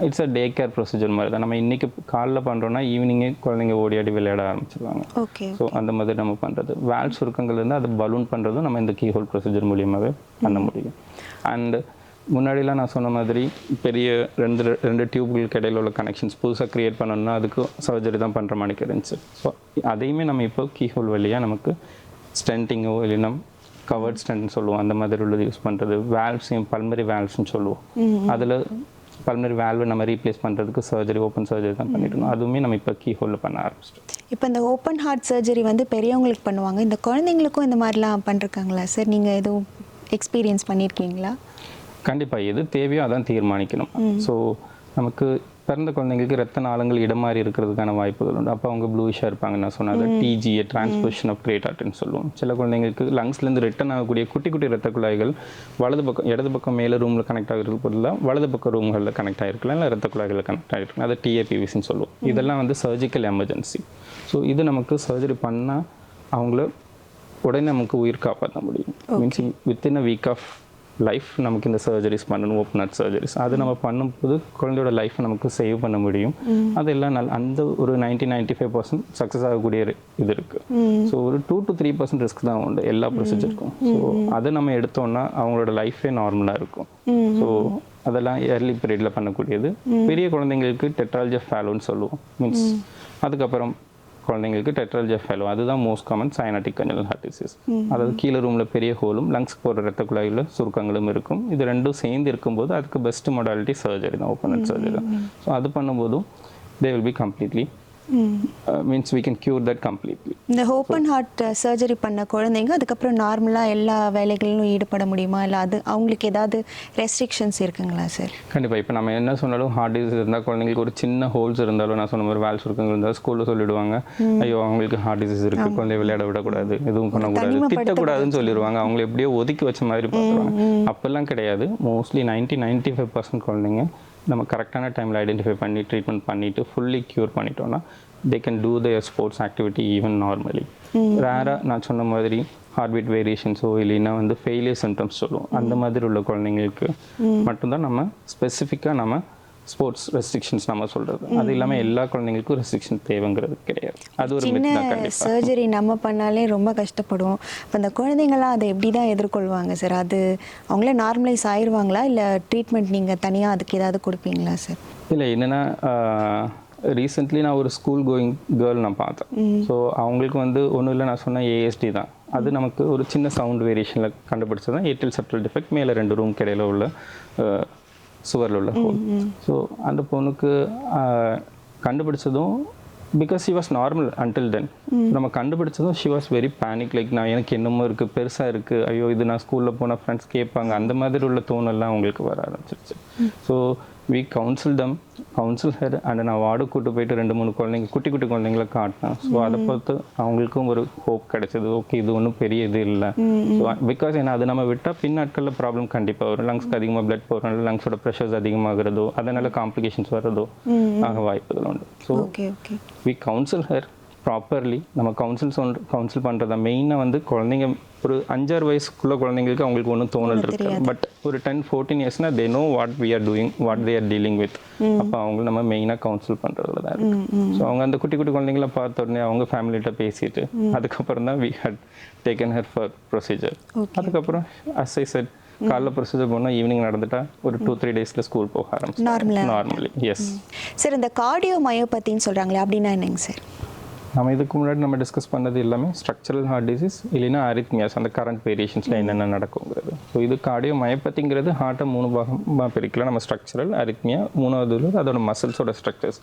It's a day care procedure மாதிரி தான். நம்ம இன்றைக்கி காலைல பண்ணுறோன்னா ஈவினிங்கே குழந்தைங்க ஓடியாடி விளையாட ஆரம்பிச்சிருவாங்க. ஸோ அந்த மாதிரி நம்ம பண்ணுறது. வேல் சுருக்கங்கள் இருந்தால் அது பலூன் பண்ணுறதும் நம்ம இந்த கீஹோல் ப்ரொசீஜர் மூலியமாகவே பண்ண முடியும். அண்ட் முன்னாடிலாம் நான் சொன்ன மாதிரி பெரிய ரெண்டு டியூப்களுக்கு இடையில உள்ள கனெக்ஷன்ஸ் புதுசாக க்ரியேட் பண்ணணும்னா அதுக்கு சர்ஜரி தான் பண்ணுற மாதிரி இருந்துச்சு. ஸோ அதையுமே நம்ம இப்போ கீஹோல் வழியாக நமக்கு ஸ்டென்ட்டிங்கோ இல்லைன்னா கவர்ட் ஸ்டென்ட்னு சொல்லுவோம், அந்த மாதிரி உள்ளது யூஸ் பண்ணுறது. வேல்வ்ஸையும் பல்மரி வேல்வ்ஸ்னு சொல்லுவோம், அதில் பல்மரி வேல்வை நம்ம ரீப்ளேஸ் பண்ணுறதுக்கு சர்ஜரி ஓப்பன் சர்ஜரி தான் பண்ணிட்டு இருந்தோம். அதுவுமே நம்ம இப்போ கீஹோலில் பண்ண ஆரம்பிச்சிட்டோம். இப்போ இந்த ஓப்பன் ஹார்ட் சர்ஜரி வந்து பெரியவங்களுக்கு பண்ணுவாங்க, இந்த குழந்தைங்களுக்கும் இந்த மாதிரிலாம் பண்ணிருக்காங்களா சார்? நீங்கள் எதுவும் எக்ஸ்பீரியன்ஸ் பண்ணியிருக்கீங்களா? கண்டிப்பாக எது தேவையோ அதான் தீர்மானிக்கணும். ஸோ நமக்கு பிறந்த குழந்தைங்களுக்கு ரத்த நாளங்கள் இடம் மாறி இருக்கிறதுக்கான வாய்ப்புகள் உண்டு. அப்போ அவங்க ப்ளூஷாக இருப்பாங்க. நான் சொன்னது டிஜிஏ டிரான்ஸ்போசிஷன் ஆஃப் கிரேட்டாட்னு சொல்லுவோம். சில குழந்தைங்களுக்கு லங்ஸ்லேருந்து ரிட்டர்ன் ஆகக்கூடிய குட்டி குட்டி ரத்த குழாய்கள் வலது பக்கம் இடது பக்கம் மேலே ரூமில் கனெக்ட் ஆகிறது பதிலாக வலது பக்கம் ரூம்களில் கனெக்ட் ஆகிருக்கலாம், இல்லை ரத்த குழாய்களில் கனெக்ட் ஆகிருக்கலாம். அதை டிஏபிவிசின்னு சொல்லுவோம். இதெல்லாம் வந்து சர்ஜிக்கல் எமர்ஜென்சி. ஸோ இது நமக்கு சர்ஜரி பண்ணால் அவங்கள உடனே நமக்கு உயிர் காப்பாற்ற முடியும். Means within a week of life நமக்கு இந்த சர்ஜரிஸ் பண்ணணும், ஓப்பன் ஹார்ட் சர்ஜரிஸ். அது நம்ம பண்ணும்போது குழந்தையோட லைஃப்பை நமக்கு சேவ் பண்ண முடியும். அதெல்லாம் அந்த ஒரு 90-95% சக்ஸஸ் ஆகக்கூடிய இது இருக்குது. ஸோ ஒரு 2 to 3% ரிஸ்க் தான் உண்டு எல்லா ப்ரொசீஜருக்கும். ஸோ அதை நம்ம எடுத்தோம்னா அவங்களோட லைஃபே நார்மலாக இருக்கும். ஸோ அதெல்லாம் ஏர்லி பீரியடில் பண்ணக்கூடியது. பெரிய குழந்தைங்களுக்கு டெட்ராலஜி ஆஃப் ஃபேலோன்னு சொல்லுவோம். மீன்ஸ் அதுக்கப்புறம் குழந்தைங்களுக்கு டெட்ராலஜி ஆஃப் ஃபேலோ, அதுதான் most common cyanotic congenital heart disease. அதாவது கீழே ரூமில் பெரிய ஹோலும் லங்ஸ் போகிற ரத்த குழாயில் சுருக்கங்களும் இருக்கும். இது ரெண்டும் சேர்ந்து இருக்கும்போது அதுக்கு பெஸ்ட் மொடாலிட்டி சர்ஜரி தான், ஓப்பன் ஹார்ட் சர்ஜரி தான். ஸோ அது பண்ணும்போதும் they will be completely means we can cure that completely. இந்த ஓப்பன் ஹார்ட் சர்ஜரி பண்ண குழந்தைங்க அதுக்கப்புறம் நார்மலாக எல்லா வேலைகளிலும் ஈடுபட முடியுமா, இல்லை அது அவங்களுக்கு ஏதாவது ரெஸ்ட்ரிக்ஷன்ஸ் இருக்குங்களா சார்? கண்டிப்பாக. இப்போ நம்ம என்ன சொன்னாலும் ஹார்ட் டிசீஸ் இருந்தால் குழந்தைங்களுக்கு ஒரு சின்ன ஹோல்ஸ் இருந்தாலும் நான் சொன்ன மாதிரி வேல் சுருக்கங்கள் இருந்தால் ஸ்கூலில் சொல்லிடுவாங்க, ஐயோ அவங்களுக்கு ஹார்ட் டிசீஸ் இருக்குது, குழந்தை விளையாட விடக்கூடாது, எதுவும் பண்ணக்கூடாது, திட்டக்கூடாதுன்னு சொல்லிடுவாங்க. அவங்கள எப்படியோ ஒதுக்கி வச்ச மாதிரி பார்த்துருவாங்க. அப்போல்லாம் கிடையாது. மோஸ்ட்லி 90-95% குழந்தைங்க நம்ம கரெக்டான டைமில் ஐடென்டிஃபை பண்ணி ட்ரீட்மெண்ட் பண்ணிவிட்டு ஃபுல்லி க்யூர் பண்ணிட்டோன்னா they can do their sports activity even normally. ரேராக நான் சொன்ன மாதிரி ஹார்ட் பீட் வேரியேஷன்ஸோ இல்லைன்னா வந்து ஃபெயிலியர் சிம்டம்ஸ் சொல்லுவோம், அந்த மாதிரி உள்ள குழந்தைங்களுக்கு மட்டும்தான் நம்ம ஸ்பெசிஃபிக்காக நம்ம ஸ்போர்ட்ஸ் ரெஸ்ட்ரிக்ஷன்ஸ் நம்ம சொல்கிறது. அது இல்லாமல் எல்லா குழந்தைங்களுக்கும் ரெஸ்ட்ரிக்ஷன் தேவைங்கிறது கிடையாது. அது ஒரு சின்ன சர்ஜரி நம்ம பண்ணாலே ரொம்ப கஷ்டப்படுவோம். இப்போ அந்த குழந்தைங்களாம் அதை எப்படி தான் எதிர்கொள்வாங்க சார்? அது அவங்களே நார்மலைஸ் ஆயிடுவாங்களா, இல்லை ட்ரீட்மெண்ட் நீங்கள் தனியாக அதுக்கு ஏதாவது கொடுப்பீங்களா சார்? இல்லை, என்னென்னா ரீசெண்ட்லி நான் ஒரு ஸ்கூல் கோயிங் கேர்ள் நான் பார்த்தேன். ஸோ அவங்களுக்கு வந்து ஒன்றும் இல்லை, நான் சொன்ன ஏஎஸ்டி தான். அது நமக்கு ஒரு சின்ன சவுண்ட் வேரியேஷனில் கண்டுபிடிச்சது தான் ஏர்டெல் சப்டல் டிஃபெக்ட், மேலே 2 ரூம் இடையில உள்ள சுவரில் உள்ள ஹோல். ஸோ அந்த பொண்ணுக்கு கண்டுபிடிச்சதும் because she was normal until then. நம்ம கண்டுபிடிச்சதும் she was very panic, like நான் எனக்கு என்னமோ இருக்குது, பெருசாக இருக்குது, ஐயோ இது நான் ஸ்கூலில் போனால் ஃப்ரெண்ட்ஸ் கேட்பாங்க, அந்த மாதிரி உள்ள தோணெல்லாம் அவங்களுக்கு வர ஆரம்பிச்சிருச்சு. So we counsel her and நான் வார்டு கூட்டு போயிட்டு 2-3 குழந்தைங்க குட்டி குழந்தைங்கள காட்டினேன். ஸோ அதை பார்த்து அவங்களுக்கும் ஒரு ஹோப் கிடைச்சது, ஓகே இது ஒன்றும் பெரிய இது இல்லை. ஸோ பிகாஸ் ஏன்னா அது நம்ம விட்டால் பின் நாட்களில் ப்ராப்ளம் கண்டிப்பாக வரும். லங்ஸ்க்கு அதிகமாக பிளட் போகிறனால லங்ஸோட ப்ரெஷர்ஸ் அதிகமாகிறதோ அதனால காம்ப்ளிகேஷன்ஸ் வர்றதோ ஆக வாய்ப்புகள் உண்டு. So we counsel her properly. நம்ம கவுன்சில் பண்ணுறதா மெயினாக வந்து குழந்தைங்க ஒரு 5-6 வயசுக்குள்ள குழந்தைங்களுக்கு அவங்களுக்கு ஒன்றும் தோணல் இருக்கு. பட் ஒரு 10-14 இயர்ஸ்னா they know what we are doing, what they are dealing with. அப்போ அவங்க நம்ம மெயினாக கவுன்சில் பண்ணுறதுல தான் இருக்கு. ஸோ அவங்க அந்த குட்டி குழந்தைங்கள பார்த்த உடனே அவங்க ஃபேமிலிகிட்ட பேசிட்டு அதுக்கப்புறம் தான் we had taken her for procedure. அதுக்கப்புறம் அஸ் ஐ செட் காலைல ப்ரொசீஜர் போனால் ஈவினிங் நடந்துட்டா ஒரு 2-3 டேஸில் ஸ்கூல் போக ஆரம்பிச்சு நார்மலி. Yes sir. இந்த கார்டியோ மயோபதின்னு சொல்கிறாங்களே அப்படின்னா என்னங்க சார்? நம்ம இதுக்கு முன்னாடி நம்ம டிஸ்கஸ் பண்ணது எல்லாமே ஸ்ட்ரக்சரல் ஹார்ட் டிசீஸ் இல்லைன்னா அரித்மியாஸ், அந்த கரண்ட் வேரியேஷன்ஸில் என்னென்ன நடக்குங்கிறது. ஸோ இது கார்டியோ மயோபதிங்கிறது ஹார்ட்டை 3 பாகமாக பிரிக்கலாம். நம்ம ஸ்ட்ரக்சரல், அரித்மியா, 3வது அதோட மசில்ஸோட ஸ்ட்ரக்சர்ஸ்.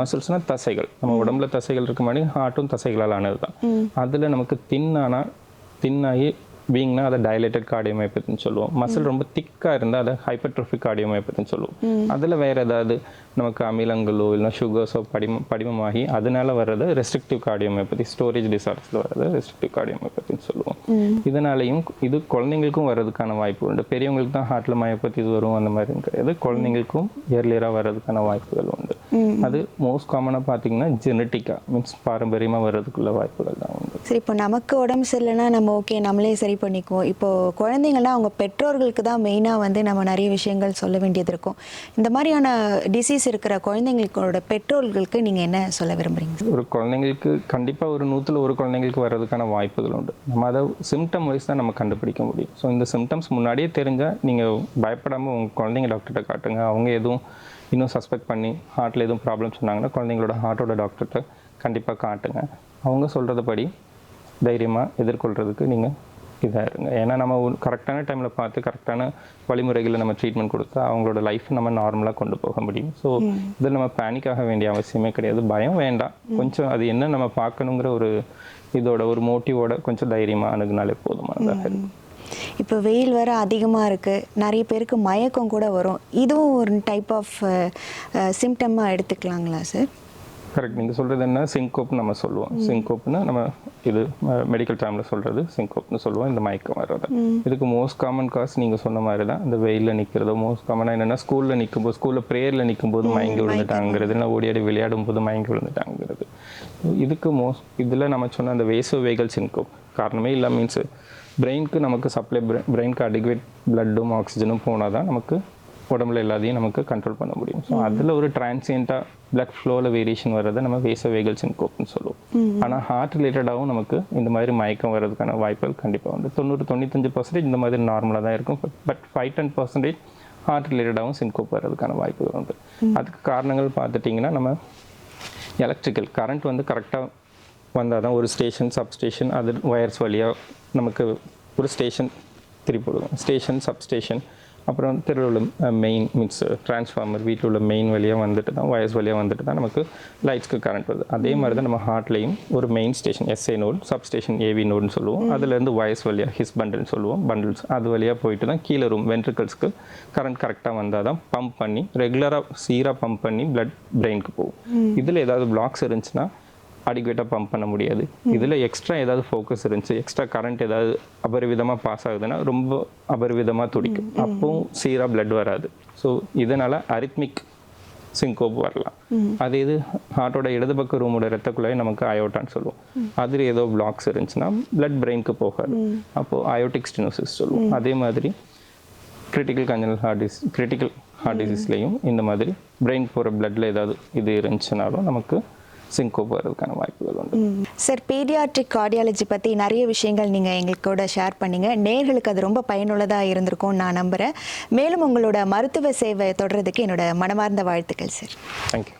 மசில்ஸ்னால் தசைகள், நம்ம உடம்புல தசைகள் இருக்க மாதிரி ஹார்ட்டும் தசைகளால் ஆனது தான். அதில் நமக்கு தின்னாகி வீங்னா அதை டைலேட்டட் கார்டியோமயோபதின்னு சொல்லுவோம். மசில் ரொம்ப திக்காக இருந்தால் அதை ஹைப்பர்ட்ரோஃபிக் கார்டியோமயோபதின்னு சொல்லுவோம். அதில் வேறு ஏதாவது நமக்கு அமிலங்களோ இல்லை சுகர்ஸோ படிமமாகி அதனால வர்றது ரெஸ்ட்ரிக்டிவ் கார்டியோமயோபதி, ஸ்டோரேஜ் டிசார்டர்ஸில் வர்றது ரெஸ்ட்ரிக்டிவ் கார்டியோமயோபதின்னு சொல்லுவோம். இதனாலையும் இது குழந்தைங்களுக்கும் வர்றதுக்கான வாய்ப்பு உண்டு. பெரியவங்களுக்கு தான் ஹார்ட்டில் மயோபதி இது வரும் அந்த மாதிரி கிடையாது, குழந்தைங்களுக்கும் இயர்லியராக வர்றதுக்கான வாய்ப்புகள் உண்டு. அது மோஸ்ட் காமனாக பார்த்தீங்கன்னா ஜெனட்டிக்காக மீன்ஸ் பாரம்பரியமாக வர்றதுக்குள்ள வாய்ப்புகள் தான் உண்டு. சரி, இப்போ நமக்கு உடம்பு சரியில்லைன்னா நம்ம ஓகே நம்மளே சரி பண்ணிக்குவோம். இப்போது குழந்தைங்கள்லாம் அவங்க பெற்றோர்களுக்கு தான் மெயினாக வந்து நம்ம நிறைய விஷயங்கள் சொல்ல வேண்டியது இருக்கும். இந்த மாதிரியான டிசீஸ் இருக்கிற குழந்தைங்களோட பெற்றோர்களுக்கு நீங்கள் என்ன சொல்ல விரும்புகிறீங்க? ஒரு குழந்தைங்களுக்கு கண்டிப்பாக ஒரு 100ல் 1 குழந்தைங்களுக்கு வர்றதுக்கான வாய்ப்புகள் உண்டு. நம்ம அதை சிம்டம் வைஸ் தான் நம்ம கண்டுபிடிக்க முடியும். ஸோ இந்த சிம்டம்ஸ் முன்னாடியே தெரிஞ்சால் நீங்கள் பயப்படாமல் உங்கள் குழந்தைங்க டாக்டர்கிட்ட காட்டுங்க. அவங்க எதுவும் இன்னும் சஸ்பெக்ட் பண்ணி ஹார்ட்டில் எதுவும் ப்ராப்ளம் சொன்னாங்கன்னா குழந்தைங்களோட ஹார்ட்டோட டாக்டர்கிட்ட கண்டிப்பாக காட்டுங்க. அவங்க சொல்கிறதுபடி தைரியமாக எதிர்கொள்கிறதுக்கு நீங்கள் இதாக இருங்க. ஏன்னா நம்ம கரெக்டான டைமில் பார்த்து கரெக்டான வழிமுறைகளில் நம்ம ட்ரீட்மெண்ட் கொடுத்தா அவங்களோட லைஃப்பை நம்ம நார்மலாக கொண்டு போக முடியும். ஸோ இதில் நம்ம பேனிக் ஆக வேண்டிய அவசியமே கிடையாது, பயம் வேண்டாம். கொஞ்சம் அது என்ன நம்ம பார்க்கணுங்கிற ஒரு இதோட ஒரு மோட்டிவோட கொஞ்சம் தைரியமாக அணுகுனாலே போதுமானதாக இருக்கும். இப்போ வெயில் வர அதிகமாக இருக்குது, நிறைய பேருக்கு மயக்கம் கூட வரும். இதுவும் ஒரு டைப் ஆஃப் சிம்டமாக எடுத்துக்கலாங்களா சார்? கரெக்ட். நீங்கள் சொல்கிறது என்ன, சிங்கோப்னு நம்ம சொல்லுவோம். சிங்கோப்னு நம்ம இது மெடிக்கல் டேர்மில் சொல்கிறது சிங்கோப்னு சொல்லுவோம். இந்த மயக்கம் வர்றது இதுக்கு மோஸ்ட் காமன் காஸ் நீங்கள் சொன்ன மாதிரி தான் இந்த வெயிலில் நிற்கிறதோ. மோஸ்ட் காமனாக என்னென்னா ஸ்கூலில் நிற்கும்போது, ஸ்கூலில் ப்ரேயரில் நிற்கும்போது மயங்கி விழுந்துட்டாங்கிறது, இல்லை ஓடியாடி விளையாடும் போது மயங்கி விழுந்துட்டாங்கிறது. இதுக்கு இதில் நம்ம சொன்ன அந்த வேசோவேகல் சிங்கோப் காரணமே இல்லை. மீன்ஸ் பிரெயினுக்கு நமக்கு சப்ளை, பிரெயினுக்கு அடிக்வேட் பிளட்டும் ஆக்சிஜனும் போனால் தான் நமக்கு உடம்புல எல்லாத்தையும் நமக்கு கண்ட்ரோல் பண்ண முடியும். ஸோ அதில் ஒரு டிரான்சியண்ட்டாக பிளட் ஃப்ளோவில் வேரியேஷன் வர்றதை நம்ம வேசோவேகல் சின்கோப்னு சொல்லுவோம். ஆனால் ஹார்ட் ரிலேட்டடாகவும் நமக்கு இந்த மாதிரி மயக்கம் வர்றதுக்கான வாய்ப்புகள் கண்டிப்பாக வந்து 90-95% இந்த மாதிரி நார்மலாக தான் இருக்கும். பட் 5-10% ஹார்ட் ரிலேட்டடாகவும் சின்கோப் வர்றதுக்கான வாய்ப்புகள் உண்டு. அதுக்கு காரணங்கள் பார்த்துட்டிங்கன்னா நம்ம எலக்ட்ரிக்கல் கரண்ட் வந்து கரெக்டாக வந்தால் தான் ஒரு ஸ்டேஷன், சப்ஸ்டேஷன், அது ஒயர்ஸ் வழியாக நமக்கு ஒரு ஸ்டேஷன் திருப்பிவிடுவோம். ஸ்டேஷன், சப்ஸ்டேஷன், அப்புறம் தெருவில் மெயின் மீன்ஸ் டிரான்ஸ்ஃபார்மர் வீட்டில் உள்ள மெயின் வழியாக வந்துட்டு தான், ஒயர்ஸ் வழியாக வந்துட்டு தான் நமக்கு லைட்ஸ்க்கு கரண்ட் வருது. அதே மாதிரி தான் நம்ம ஹார்ட்லேயும் ஒரு main station SI node, substation AV நோடுன்னு சொல்லுவோம். அதுலேருந்து ஒயர்ஸ் வழியாக ஹிஸ் பண்டில்னு சொல்லுவோம், பண்டில்ஸ் அது வழியாக போயிட்டு தான் கீழே ரூம் வென்ட்ரிக்கல்ஸ்க்கு கரண்ட் கரெக்டாக வந்தால் தான் பம்ப் பண்ணி ரெகுலராக சீராக பம்ப் பண்ணி பிளட் பிரெயினுக்கு போகும். இதில் ஏதாவது பிளாக்ஸ் இருந்துச்சுன்னா அடிக்குவேட்டாக பம்ப் பண்ண முடியாது. இதில் எக்ஸ்ட்ரா ஏதாவது ஃபோக்கஸ் இருந்துச்சு, எக்ஸ்ட்ரா கரண்ட் ஏதாவது அபரிவிதமாக பாஸ் ஆகுதுன்னா ரொம்ப அபரிவிதமாக துடிக்கும், அப்பவும் சீராக பிளட் வராது. ஸோ இதனால் அரித்மிக் சிங்கோப் வரலாம். அது இது ஹார்ட்டோட இடது பக்க ரூமோட ரத்த குழாய் நமக்கு அயோட்டான்னு சொல்லுவோம். அதில் ஏதோ பிளாக்ஸ் இருந்துச்சுன்னா பிளட் பிரெயினுக்கு போகாது, அப்போது அயோட்டிக் ஸ்டெனோசிஸ் சொல்லுவோம். அதே மாதிரி கிரிட்டிக்கல் கன்ஜனல் ஹார்ட் டிசீஸ்லேயும் இந்த மாதிரி பிரெயின் போகிற பிளட்டில் ஏதாவது இது இருந்துச்சுனாலும் நமக்கு சிங்கோப் வரதுக்கான வாய்ப்புகள் உண்டு. சார், பீடியாட்ரிக் கார்டியாலஜி பற்றி நிறைய விஷயங்கள் நீங்கள் எங்களுக்கூட ஷேர் பண்ணீங்க. நேயர்களுக்கு அது ரொம்ப பயனுள்ளதாக இருந்திருக்கும்னு நான் நம்புகிறேன். மேலும் உங்களோட மருத்துவ சேவை தொடர்றதுக்கு என்னோட மனமார்ந்த வாழ்த்துக்கள் சார். தேங்க்யூ.